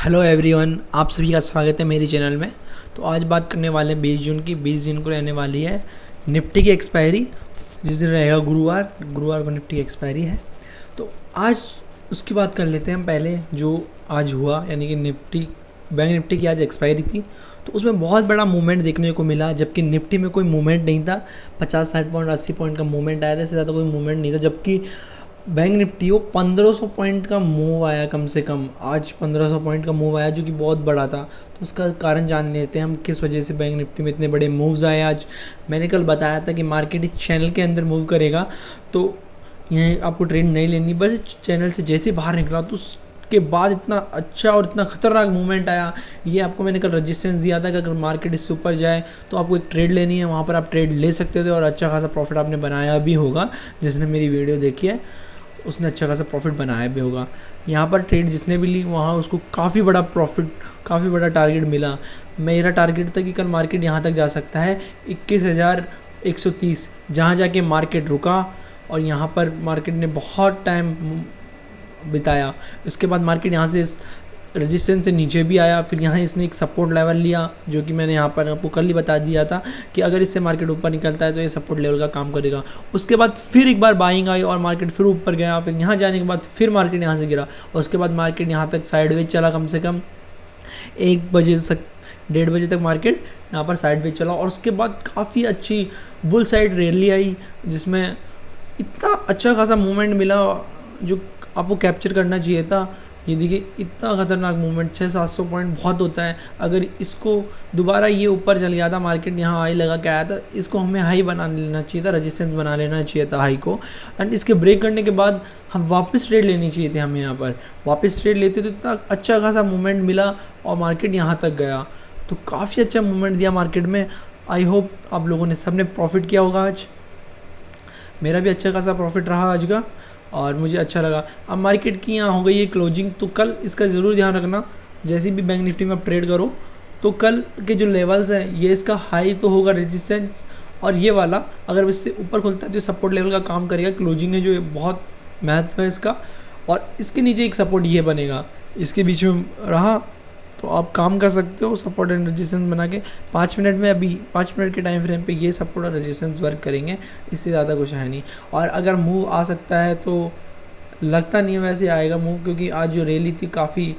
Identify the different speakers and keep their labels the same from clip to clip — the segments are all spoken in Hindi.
Speaker 1: हेलो एवरीवन, आप सभी का स्वागत है मेरी चैनल में। तो आज बात करने वाले हैं 20 जून की। 20 जून को रहने वाली है निफ्टी की एक्सपायरी, जिस दिन रहेगा गुरुवार को निफ्टी की एक्सपायरी है। तो आज उसकी बात कर लेते हैं हम। पहले जो आज हुआ, यानी कि बैंक निफ्टी की आज एक्सपायरी थी, तो उसमें बहुत बड़ा मूवमेंट देखने को मिला, जबकि निफ्टी में कोई मूवमेंट नहीं था। 50-60 पॉइंट 80 पॉइंट का मूवमेंट आया था, इससे ज़्यादा कोई मूवमेंट नहीं था। जबकि बैंक निफ्टी को 1500 पॉइंट का मूव आया, कम से कम आज 1500 पॉइंट का मूव आया, जो कि बहुत बड़ा था। तो उसका कारण जान लेते हैं हम, किस वजह से बैंक निफ्टी में इतने बड़े मूव्स आए आज। मैंने कल बताया था कि मार्केट इस चैनल के अंदर मूव करेगा, तो यह आपको ट्रेड नहीं लेनी। बस चैनल से जैसे बाहर निकला तो उसके बाद इतना अच्छा और इतना खतरनाक मूवमेंट आया। ये आपको मैंने कल रजिस्टेंस दिया था कि अगर मार्केट इससे ऊपर जाए तो आपको एक ट्रेड लेनी है, वहाँ पर आप ट्रेड ले सकते थे और अच्छा खासा प्रॉफिट आपने बनाया भी होगा। जिसने मेरी वीडियो देखी है उसने अच्छा खासा प्रॉफिट बनाया भी होगा। यहाँ पर ट्रेड जिसने भी ली वहाँ उसको काफ़ी बड़ा प्रॉफिट, काफ़ी बड़ा टारगेट मिला। मेरा टारगेट था कि कल मार्केट यहाँ तक जा सकता है 21,130, जहाँ जाके मार्केट रुका और यहाँ पर मार्केट ने बहुत टाइम बिताया। उसके बाद मार्केट यहाँ से रेजिस्टेंस से नीचे भी आया, फिर यहाँ इसने एक सपोर्ट लेवल लिया, जो कि मैंने यहाँ पर आपको कल ही बता दिया था कि अगर इससे मार्केट ऊपर निकलता है तो ये सपोर्ट लेवल का काम करेगा। उसके बाद फिर एक बार बाइंग आई और मार्केट फिर ऊपर गया। फिर यहाँ जाने के बाद फिर मार्केट यहाँ से गिरा और उसके बाद मार्केट यहाँ तक साइडवेज चला। कम से कम 1 बजे तक, 1:30 बजे तक मार्केट यहाँ पर साइडवेज चला और उसके बाद काफ़ी अच्छी बुल साइड रैली आई, जिसमें इतना अच्छा खासा मूवमेंट मिला जो आपको कैप्चर करना चाहिए था। ये देखिए, इतना खतरनाक मूवमेंट, 600-700 पॉइंट बहुत होता है। अगर इसको दोबारा ये ऊपर चल गया था, मार्केट यहाँ हाई लगा के आया था, इसको हमें हाई बना लेना चाहिए था, रेजिस्टेंस बना लेना चाहिए था हाई को। एंड इसके ब्रेक करने के बाद हम वापस ट्रेड लेनी चाहिए थे। हमें यहाँ पर वापस ट्रेड लेते तो इतना अच्छा खासा मूवमेंट मिला और मार्केट यहाँ तक गया। तो काफ़ी अच्छा मूवमेंट दिया मार्केट में। आई होप आप लोगों ने सबने प्रॉफिट किया होगा आज। मेरा भी अच्छा खासा प्रॉफिट रहा आज का और मुझे अच्छा लगा। अब मार्केट की यहाँ हो गई है क्लोजिंग, तो कल इसका ज़रूर ध्यान रखना। जैसे भी बैंक निफ्टी में आप ट्रेड करो तो कल के जो लेवल्स हैं, ये इसका हाई तो होगा रेजिस्टेंस, और ये वाला अगर इससे ऊपर खुलता है तो सपोर्ट लेवल का काम करेगा। क्लोजिंग है जो बहुत महत्व है इसका, और इसके नीचे एक सपोर्ट ये बनेगा, इसके बीच में रहा तो आप काम कर सकते हो सपोर्ट एंड रेजिस्टेंस बना के। 5 मिनट में, अभी 5 मिनट के टाइम फ्रेम पे ये सपोर्ट और रेजिस्टेंस वर्क करेंगे, इससे ज़्यादा कुछ है नहीं। और अगर मूव आ सकता है तो लगता नहीं है वैसे आएगा मूव, क्योंकि आज जो रैली थी काफ़ी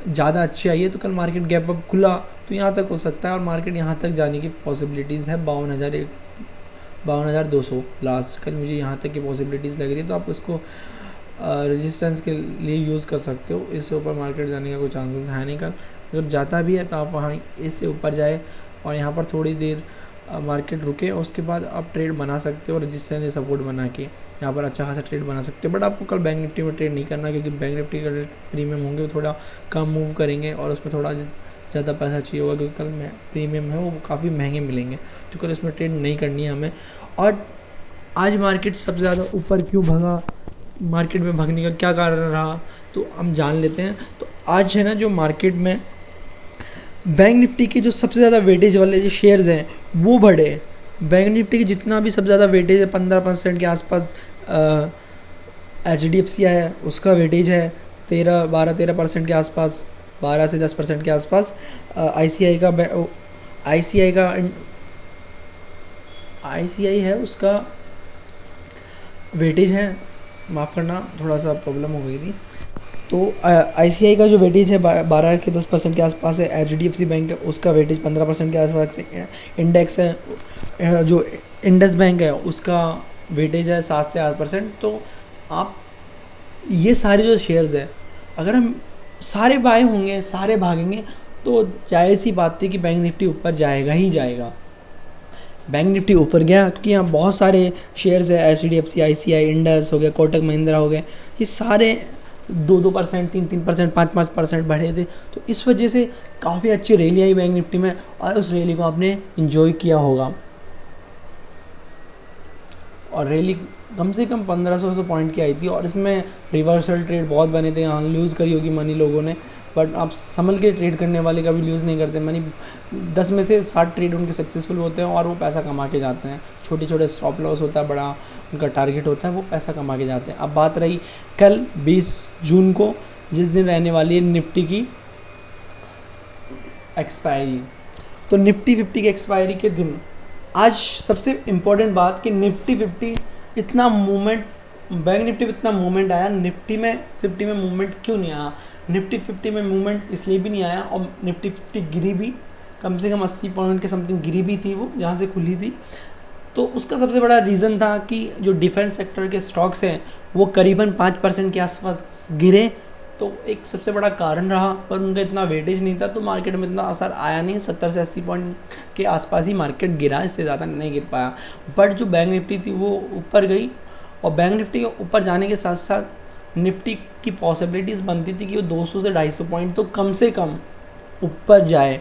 Speaker 1: ज़्यादा अच्छी आई है। तो कल मार्केट गैप अप खुला तो यहाँ तक हो सकता है और मार्केट यहाँ तक जाने की पॉसिबिलिटीज़ है। 52,200 लास्ट, कल मुझे यहाँ तक की पॉसिबिलिटीज़ लग रही है। तो आप उसको रेजिस्टेंस के लिए यूज़ कर सकते हो। इससे ऊपर मार्केट जाने का कोई चांसेस है नहीं कल। अगर जाता भी है तो आप वहाँ इससे ऊपर जाए और यहाँ पर थोड़ी देर मार्केट रुके और उसके बाद आप ट्रेड बना सकते हो, रेजिस्टेंस या सपोर्ट बना के यहाँ पर अच्छा खासा ट्रेड बना सकते हो। बट आपको कल बैंक निफ्टी में ट्रेड नहीं करना, क्योंकि बैंक निफ्टी का प्रीमियम होंगे वो थोड़ा कम मूव करेंगे और उसमें थोड़ा ज़्यादा पैसा चाहिए होगा, क्योंकि कल प्रीमियम है वो काफ़ी महंगे मिलेंगे। तो कल इसमें ट्रेड नहीं करनी है हमें। और आज मार्केट सबसे ज़्यादा ऊपर क्यों भगा, मार्केट में भागने का क्या कारण रहा, तो हम जान लेते हैं। तो आज है ना, जो मार्केट में बैंक निफ्टी के जो सबसे ज़्यादा वेटेज वाले जो शेयर्स हैं वो बढ़े। बैंक निफ्टी की जितना भी सबसे ज़्यादा वेटेज है 15% के आसपास HDFC है, उसका वेटेज है 12-13% के आसपास, 12 से 10% के आसपास। ICI है, उसका वेटेज है, माफ़ करना थोड़ा सा प्रॉब्लम हो गई थी। तो ICI का जो वेटेज है 12 के 10% के आसपास है। HDFC बैंक है, उसका वेटेज 15% के आसपास है। इंडेक्स है, जो इंडस बैंक है, उसका वेटेज है 7 से 8%। तो आप ये सारे जो शेयर्स है, अगर हम सारे बाय होंगे, सारे भागेंगे, तो जाहिर सी बात थी कि बैंक निफ्टी ऊपर जाएगा ही जाएगा। बैंक निफ्टी ऊपर गया क्योंकि यहाँ बहुत सारे शेयर्स है, HDFC, ICI, इंडस हो गया, कोटक महिंद्रा हो गए, ये सारे 2-2%, 3-3%, 5-5% बढ़े थे। तो इस वजह से काफ़ी अच्छी रैली आई बैंक निफ्टी में और उस रैली को आपने इन्जॉय किया होगा। और रैली कम से कम 1500 पॉइंट की आई थी और इसमें रिवर्सल ट्रेड बहुत बने थे। यहाँ लूज़ करी होगी मनी लोगों ने, बट आप संभल के ट्रेड करने वाले कभी यूज़ नहीं करते मनी। 10 में से 60 ट्रेड उनके सक्सेसफुल होते हैं और वो पैसा कमा के जाते हैं। छोटे छोटे स्टॉप लॉस होता है, बड़ा उनका टारगेट होता है, वो पैसा कमा के जाते हैं। अब बात रही कल 20 जून को, जिस दिन रहने वाली है निफ्टी की एक्सपायरी। तो निफ्टी 50 के एक्सपायरी के दिन आज सबसे इम्पोर्टेंट बात कि निफ्टी 50 इतना मूवमेंट, बैंक निफ्टी में इतना मूवमेंट आया, निफ्टी में 50 में मूवमेंट क्यों नहीं आया? निफ्टी 50 में मूवमेंट इसलिए भी नहीं आया और निफ्टी 50 गिरी भी, कम से कम 80 पॉइंट के समथिंग गिरी भी थी वो जहाँ से खुली थी। तो उसका सबसे बड़ा रीज़न था कि जो डिफेंस सेक्टर के स्टॉक्स हैं वो करीबन 5% के आसपास गिरे, तो एक सबसे बड़ा कारण रहा, पर उनका इतना वेटेज नहीं था तो मार्केट में इतना असर आया नहीं। 70 से 80 पॉइंट के आसपास ही मार्केट गिरा, इससे ज़्यादा नहीं गिर पाया। बट जो बैंक निफ्टी थी वो ऊपर गई, और बैंक निफ्टी के ऊपर जाने के साथ साथ निफ्टी की पॉसिबिलिटीज़ बनती थी कि वो 200 से 250 पॉइंट तो कम से कम ऊपर जाए।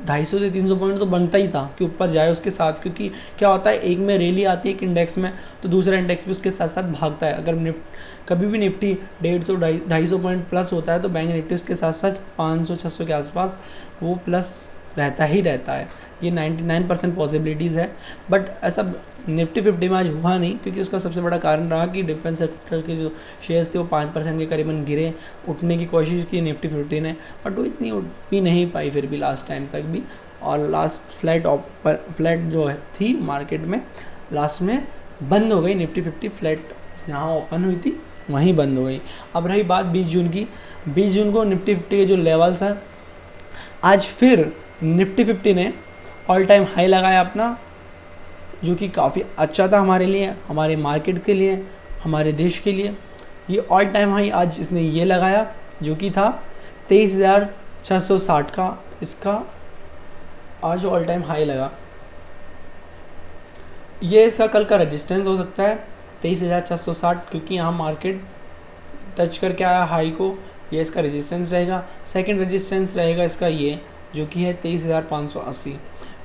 Speaker 1: 250 से 300 पॉइंट तो बनता ही था कि ऊपर जाए उसके साथ, क्योंकि क्या होता है, एक में रैली आती है एक इंडेक्स में तो दूसरा इंडेक्स भी उसके साथ साथ भागता है। अगर कभी भी निफ्टी 150-250 पॉइंट प्लस होता है तो बैंक निफ्टी उसके साथ साथ 500-600 के आसपास वो प्लस रहता ही रहता है। ये 99% पॉसिबिलिटीज़ है। बट ऐसा निफ्टी 50 में आज हुआ नहीं, क्योंकि उसका सबसे बड़ा कारण रहा कि डिफेंस सेक्टर के जो शेयर्स थे वो 5% के करीबन गिरे। उठने की कोशिश की निफ्टी 50 ने, बट वो इतनी उठ भी नहीं पाई फिर भी लास्ट टाइम तक भी। और लास्ट फ्लैट जो है थी मार्केट में, लास्ट में बंद हो गई निफ्टी 50 फ्लैट, जहाँ ओपन हुई थी वहीं बंद हो गई। अब रही बात 20 जून की, 20 जून को निफ्टी 50 के जो लेवल्स हैं, आज फिर निफ्टी 50 ने ऑल टाइम हाई लगाया अपना, जो कि काफ़ी अच्छा था हमारे लिए, हमारे मार्केट के लिए, हमारे देश के लिए। ये ऑल टाइम हाई आज इसने ये लगाया जो कि था 23,660 का, इसका आज ऑल टाइम हाई लगा। ये इसका कल का रेजिस्टेंस हो सकता है 23,660, क्योंकि यहाँ मार्केट टच करके आया हाई को, ये इसका रेजिस्टेंस रहेगा। सेकंड रेजिस्टेंस रहेगा इसका ये, जो कि है 23,580।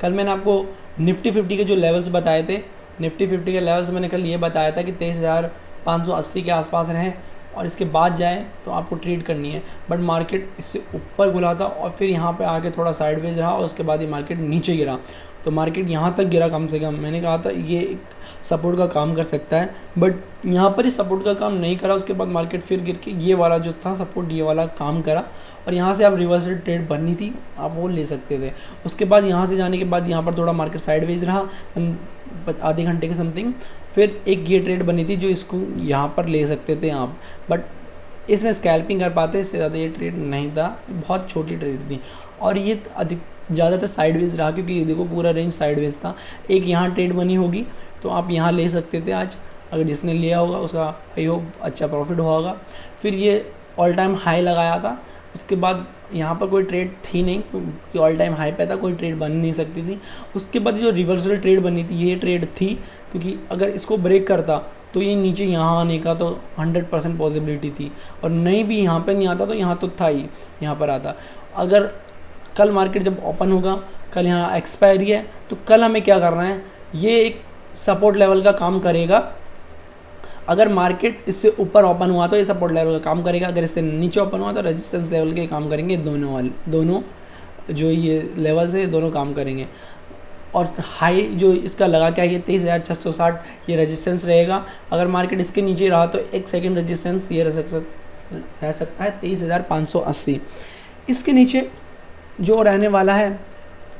Speaker 1: कल मैंने आपको निफ्टी 50 के जो लेवल्स बताए थे, निफ्टी 50 के लेवल्स मैंने कल ये बताया था कि 23,580 के आसपास रहें और इसके बाद जाए तो आपको ट्रेड करनी है। बट मार्केट इससे ऊपर खुला था और फिर यहाँ पे आके थोड़ा साइडवेज रहा और उसके बाद ये मार्केट नीचे गिरा। तो मार्केट यहाँ तक गिरा, कम से कम मैंने कहा था ये एक सपोर्ट का काम कर सकता है, बट यहाँ पर ही सपोर्ट का काम नहीं करा। उसके बाद मार्केट फिर गिर के ये वाला जो था सपोर्ट, ये वाला काम करा और यहाँ से आप रिवर्सल ट्रेड बननी थी, आप वो ले सकते थे। उसके बाद यहाँ से जाने के बाद यहाँ पर थोड़ा मार्केट साइडवेज रहा आधे घंटे के समथिंग, फिर एक ये ट्रेड बनी थी जो इसको यहाँ पर ले सकते थे आप, बट इसमें स्कैल्पिंग कर पाते, इससे ज़्यादा ये ट्रेड नहीं था, बहुत छोटी ट्रेड थी और ये अधिक ज़्यादातर साइडवेज रहा, क्योंकि देखो पूरा रेंज साइडवेज था। एक यहाँ ट्रेड बनी होगी तो आप यहाँ ले सकते थे आज, अगर जिसने लिया होगा उसका आई होप अच्छा प्रॉफिट हुआ होगा। फिर ये ऑल टाइम हाई लगाया था, उसके बाद यहाँ पर कोई ट्रेड थी नहीं, क्योंकि ऑल टाइम हाई पे था, कोई ट्रेड बन नहीं सकती थी। उसके बाद जो रिवर्सल ट्रेड बनी थी ये ट्रेड थी, क्योंकि अगर इसको ब्रेक करता तो ये नीचे यहाँ आने का तो 100% पॉसिबिलिटी थी, और नहीं भी यहाँ पे नहीं आता तो यहाँ तो था ही, यहाँ पर आता। अगर कल मार्केट जब ओपन होगा, कल यहाँ एक्सपायरी है, तो कल हमें क्या करना है, ये एक सपोर्ट लेवल का काम करेगा। अगर मार्केट इससे ऊपर ओपन हुआ तो ये सपोर्ट लेवल का काम करेगा, अगर इससे नीचे ओपन हुआ तो रेजिस्टेंस लेवल के काम करेंगे। दोनों जो ये लेवल्स है दोनों काम करेंगे। और हाई जो इसका लगा क्या, ये 23,660 ये रेजिस्टेंस रहेगा। अगर मार्केट इसके नीचे रहा तो एक सेकेंड रेजिस्टेंस ये रह सकता है 23,580। इसके नीचे जो रहने वाला है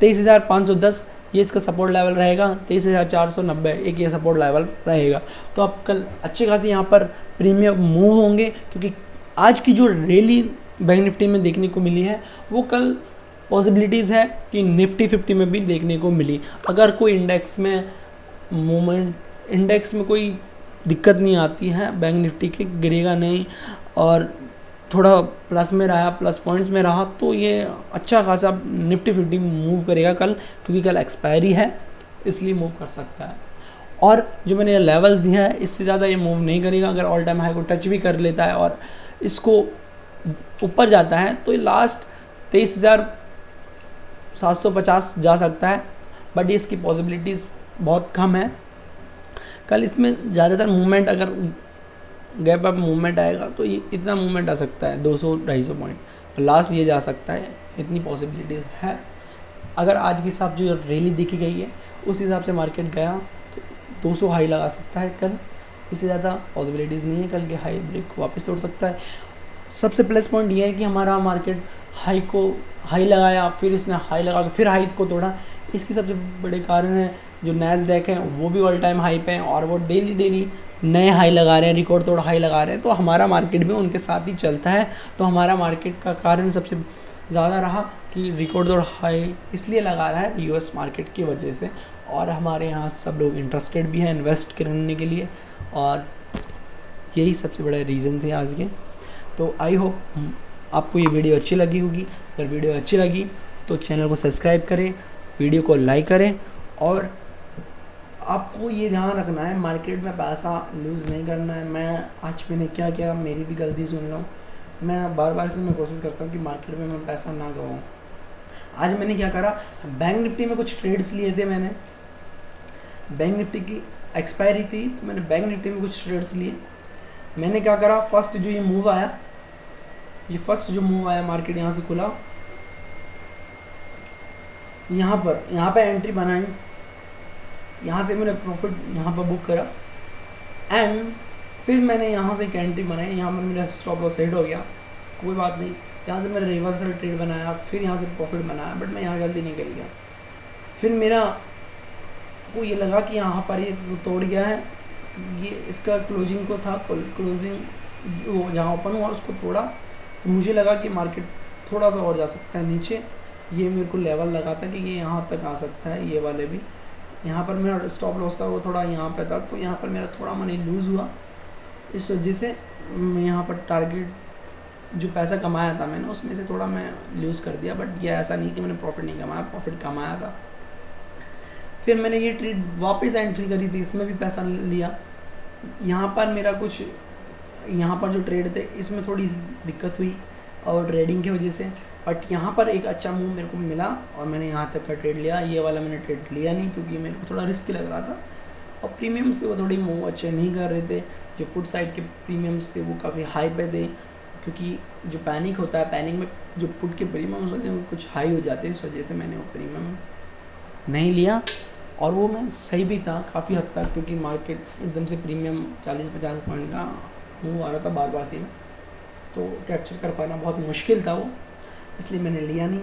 Speaker 1: 23,510, ये इसका सपोर्ट लेवल रहेगा। 23,490 एक ये सपोर्ट लेवल रहेगा। तो आप कल अच्छे खासी यहाँ पर प्रीमियम मूव होंगे, क्योंकि आज की जो रैली बैंक निफ्टी में देखने को मिली है वो कल पॉसिबिलिटीज़ है कि निफ्टी 50 में भी देखने को मिली। अगर कोई इंडेक्स में कोई दिक्कत नहीं आती है, बैंक निफ्टी के गिरेगा नहीं और थोड़ा प्लस में रहा, प्लस पॉइंट्स में रहा, तो ये अच्छा खासा निफ्टी 50 मूव करेगा कल, क्योंकि कल एक्सपायरी है इसलिए मूव कर सकता है। और जो मैंने लेवल्स दिया है इससे ज़्यादा ये मूव नहीं करेगा। अगर ऑल टाइम हाई को टच भी कर लेता है और इसको ऊपर जाता है तो ये लास्ट 23,750 जा सकता है, बट ये इसकी पॉसिबिलिटीज़ बहुत कम है। कल इसमें ज़्यादातर मूवमेंट, अगर गैप अप मूवमेंट आएगा तो ये इतना मूवमेंट आ सकता है 200-250 पॉइंट, लास्ट ये जा सकता है, इतनी पॉसिबिलिटीज़ है। अगर आज के हिसाब जो रैली देखी गई है उस हिसाब से मार्केट गया तो 200 हाई लगा सकता है कल, इससे ज़्यादा पॉसिबिलिटीज़ नहीं है। कल के हाई ब्रेक वापस तोड़ सकता है। सबसे प्लस पॉइंट ये है कि हमारा मार्केट हाई लगाया, फिर इसने हाई लगा के फिर हाई को तोड़ा। इसके सबसे बड़े कारण है जो नैस्डैक है वो भी ऑल टाइम हाई पे हैं और वो डेली नए हाई लगा रहे हैं, रिकॉर्ड तोड़ हाई लगा रहे हैं। तो हमारा मार्केट भी उनके साथ ही चलता है। तो हमारा मार्केट का कारण सबसे ज़्यादा रहा कि रिकॉर्ड तोड़ हाई इसलिए लगा रहा है यूएस मार्केट की वजह से। और हमारे यहाँ सब लोग इंटरेस्टेड भी हैं इन्वेस्ट करने के लिए, और यही सबसे बड़े रीज़न थे आज के। तो आई होप आपको ये वीडियो अच्छी लगी होगी। अगर वीडियो अच्छी लगी तो चैनल को सब्सक्राइब करें, वीडियो को लाइक करें, और आपको ये ध्यान रखना है मार्केट में पैसा लूज़ नहीं करना है। मैंने क्या किया, मेरी भी गलती सुन लो। मैं बार बार से मैं कोशिश करता हूँ कि मार्केट में मैं पैसा ना गवाऊँ। आज मैंने क्या करा, बैंक निफ्टी में कुछ ट्रेड्स लिए थे मैंने। बैंक निफ्टी की एक्सपायरी थी तो मैंने बैंक निफ्टी में कुछ ट्रेड्स लिए। मैंने क्या करा, फर्स्ट जो मूव आया मार्केट यहाँ से खुला, यहाँ पे एंट्री बनाई, यहाँ से मैंने प्रॉफिट यहाँ पर बुक करा, एंड फिर मैंने यहाँ से एक एंट्री बनाई। यहाँ पर मेरा स्टॉप लॉस हिट हो गया, कोई बात नहीं। यहाँ से मैंने रिवर्सल ट्रेड बनाया, फिर यहाँ से प्रॉफिट बनाया, बट मैं यहाँ जल्दी निकल गया। फिर मेरा को ये लगा कि यहाँ पर ये तो तोड़ गया है, ये इसका क्लोजिंग को था, क्लोजिंग जो जहाँ ओपन हुआ उसको तोड़ा। तो मुझे लगा कि मार्केट थोड़ा सा और जा सकता है नीचे। ये मेरे को लेवल लगा था कि ये यहाँ तक आ सकता है, ये वाले भी। यहाँ पर मेरा स्टॉप लॉस था वो थोड़ा यहाँ पे था, तो यहाँ पर मेरा थोड़ा मनी लूज़ हुआ। इस वजह से मैं यहाँ पर टारगेट जो पैसा कमाया था मैंने उसमें से थोड़ा मैं लूज़ कर दिया। बट ये ऐसा नहीं कि मैंने प्रॉफिट नहीं कमाया, प्रॉफिट कमाया था। फिर मैंने ये ट्रेड वापस एंट्री करी थी, इसमें भी पैसा लिया। यहाँ पर मेरा कुछ, यहाँ पर जो ट्रेड थे इसमें थोड़ी दिक्कत हुई और ट्रेडिंग की वजह से। बट यहाँ पर एक अच्छा मूव मेरे को मिला और मैंने यहाँ तक का ट्रेड लिया। ये वाला मैंने ट्रेड लिया नहीं क्योंकि मेरे को थोड़ा रिस्क लग रहा था, और प्रीमियम्स थे वो थोड़ी मूव अच्छे नहीं कर रहे थे। जो पुट साइड के प्रीमियम्स थे वो काफ़ी हाई पे थे, क्योंकि जो पैनिक होता है, पैनिक में जो पुट के प्रीमियम्स होते हैं वो कुछ हाई हो जाते हैं। इस वजह से मैंने वो प्रीमियम नहीं लिया, और वो मैं सही भी था काफ़ी हद तक, क्योंकि मार्केट एकदम से प्रीमियम 40-50 पॉइंट का मूव आ रहा था बार से में, तो कैप्चर कर पाना बहुत मुश्किल था वो, इसलिए मैंने लिया नहीं।